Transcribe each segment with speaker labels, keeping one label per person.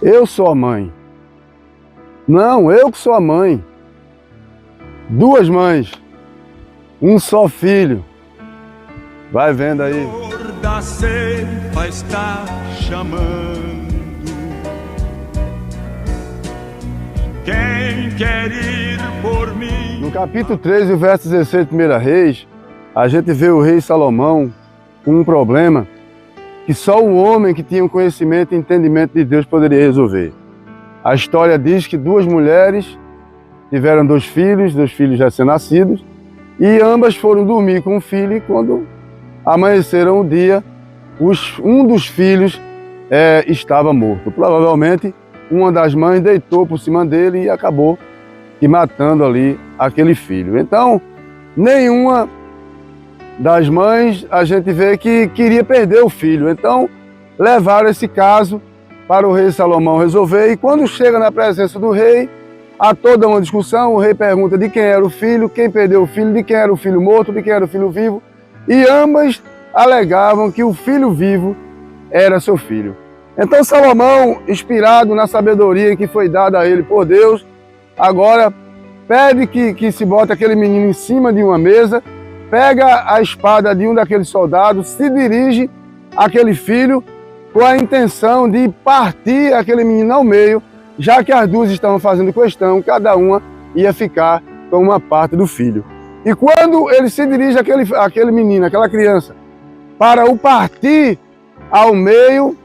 Speaker 1: Eu sou a mãe. Não, eu que sou a mãe. Duas mães, um só filho. Vai vendo aí.
Speaker 2: O Senhor da ceifa está chamando. Quem quer ir por mim?
Speaker 1: No capítulo 13, verso 16 de 1 Reis, a gente vê o rei Salomão com um problema que só o homem que tinha um conhecimento e entendimento de Deus poderia resolver. A história diz que duas mulheres tiveram dois filhos recém-nascidos, e ambas foram dormir com o filho, e quando amanheceram o dia, um dos filhos estava morto. Provavelmente, uma das mães deitou por cima dele e acabou matando ali aquele filho. Então, nenhuma das mães a gente vê que queria perder o filho. Então, levaram esse caso para o rei Salomão resolver, e quando chega na presença do rei, há toda uma discussão. O rei pergunta de quem era o filho, quem perdeu o filho, de quem era o filho morto, de quem era o filho vivo, e ambas alegavam que o filho vivo era seu filho. Então Salomão, inspirado na sabedoria que foi dada a ele por Deus, agora pede que se bote aquele menino em cima de uma mesa, pega a espada de um daqueles soldados, se dirige àquele filho com a intenção de partir aquele menino ao meio, já que as duas estavam fazendo questão, cada uma ia ficar com uma parte do filho. E quando ele se dirige àquele menino, àquela criança, para o partir ao meio,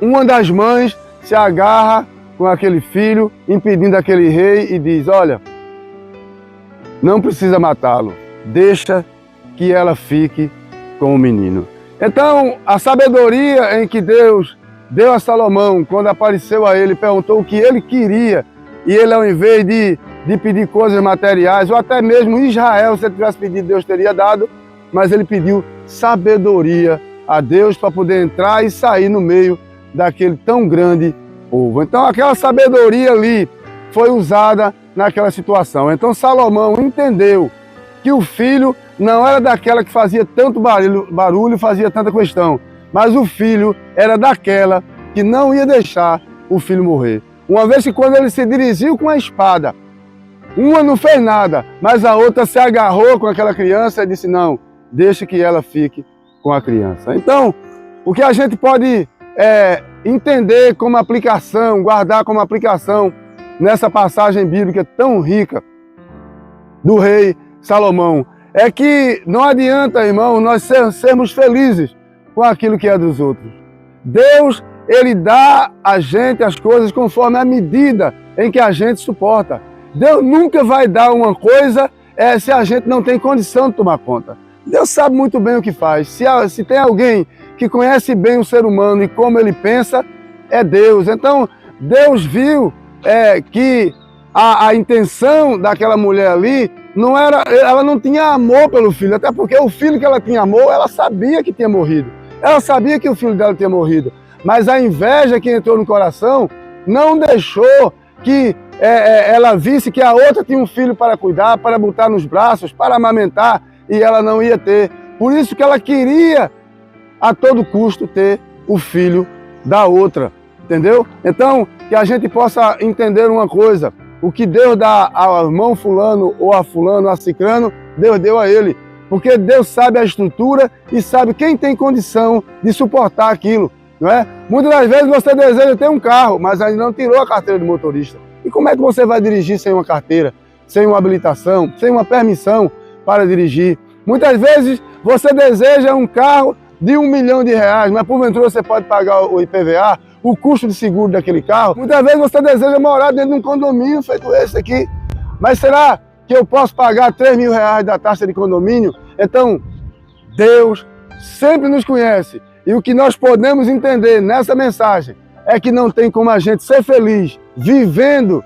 Speaker 1: uma das mães se agarra com aquele filho, impedindo aquele rei, e diz: olha, não precisa matá-lo, deixa que ela fique com o menino. Então, a sabedoria em que Deus deu a Salomão, quando apareceu a ele, perguntou o que ele queria, e ele, ao invés de pedir coisas materiais, ou até mesmo Israel, se ele tivesse pedido, Deus teria dado, mas ele pediu sabedoria a Deus para poder entrar e sair no meio daquele tão grande povo. Então, aquela sabedoria ali foi usada naquela situação. Então, Salomão entendeu que o filho não era daquela que fazia tanto barulho, fazia tanta questão, mas o filho era daquela que não ia deixar o filho morrer. Uma vez que, quando ele se dirigiu com a espada, uma não fez nada, mas a outra se agarrou com aquela criança e disse: não, deixe que ela fique com a criança. Então, o que a gente pode entender como aplicação, guardar como aplicação nessa passagem bíblica tão rica do rei Salomão, é que não adianta, irmão, nós sermos felizes com aquilo que é dos outros. Deus, ele dá a gente as coisas conforme a medida em que a gente suporta. Deus nunca vai dar uma coisa se a gente não tem condição de tomar conta. Deus sabe muito bem o que faz. Se tem alguém que conhece bem o ser humano e como ele pensa, é Deus. Então, Deus viu que a intenção daquela mulher ali não era, ela não tinha amor pelo filho, até porque o filho que ela tinha amor, ela sabia que tinha morrido. Ela sabia que o filho dela tinha morrido, mas a inveja que entrou no coração não deixou que ela visse que a outra tinha um filho para cuidar, para botar nos braços, para amamentar, e ela não ia ter. Por isso que ela queria, a todo custo, ter o filho da outra, entendeu? Então, que a gente possa entender uma coisa: o que Deus dá ao irmão fulano, ou a fulano, a cicrano, Deus deu a ele. Porque Deus sabe a estrutura e sabe quem tem condição de suportar aquilo, não é? Muitas das vezes você deseja ter um carro, mas ainda não tirou a carteira de motorista. E como é que você vai dirigir sem uma carteira, sem uma habilitação, sem uma permissão para dirigir? Muitas vezes você deseja um carro de R$1 milhão, mas porventura você pode pagar o IPVA, o custo de seguro daquele carro. Muitas vezes você deseja morar dentro de um condomínio feito esse aqui, mas será que eu posso pagar R$3 mil da taxa de condomínio? Então, Deus sempre nos conhece, e o que nós podemos entender nessa mensagem é que não tem como a gente ser feliz vivendo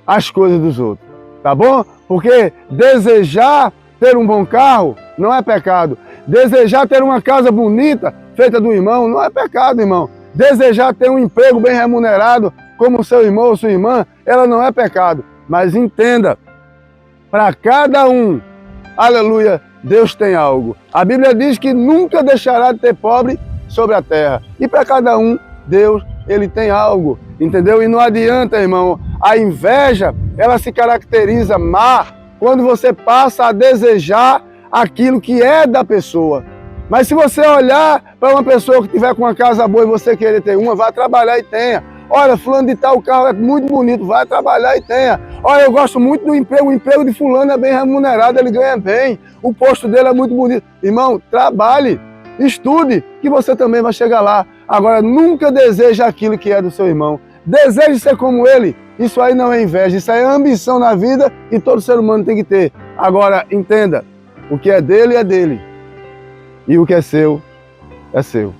Speaker 1: as coisas dos outros, tá bom? Porque desejar ter um bom carro não é pecado. Desejar ter uma casa bonita, feita do irmão, não é pecado, irmão. Desejar ter um emprego bem remunerado, como o seu irmão ou sua irmã, ela não é pecado. Mas entenda, para cada um, aleluia, Deus tem algo. A Bíblia diz que nunca deixará de ter pobre sobre a terra. E para cada um, Deus ele tem algo, entendeu? E não adianta, irmão, a inveja, ela se caracteriza má quando você passa a desejar aquilo que é da pessoa. Mas se você olhar para uma pessoa que tiver com uma casa boa e você querer ter uma, vá trabalhar e tenha. Olha, fulano de tal, o carro é muito bonito, vai trabalhar e tenha. Olha, eu gosto muito do emprego, o emprego de fulano é bem remunerado, ele ganha bem, o posto dele é muito bonito. Irmão, trabalhe, estude, que você também vai chegar lá. Agora, nunca deseje aquilo que é do seu irmão. Deseje ser como ele. Isso aí não é inveja, isso aí é ambição na vida e todo ser humano tem que ter. Agora, entenda, o que é dele é dele. E o que é seu, é seu.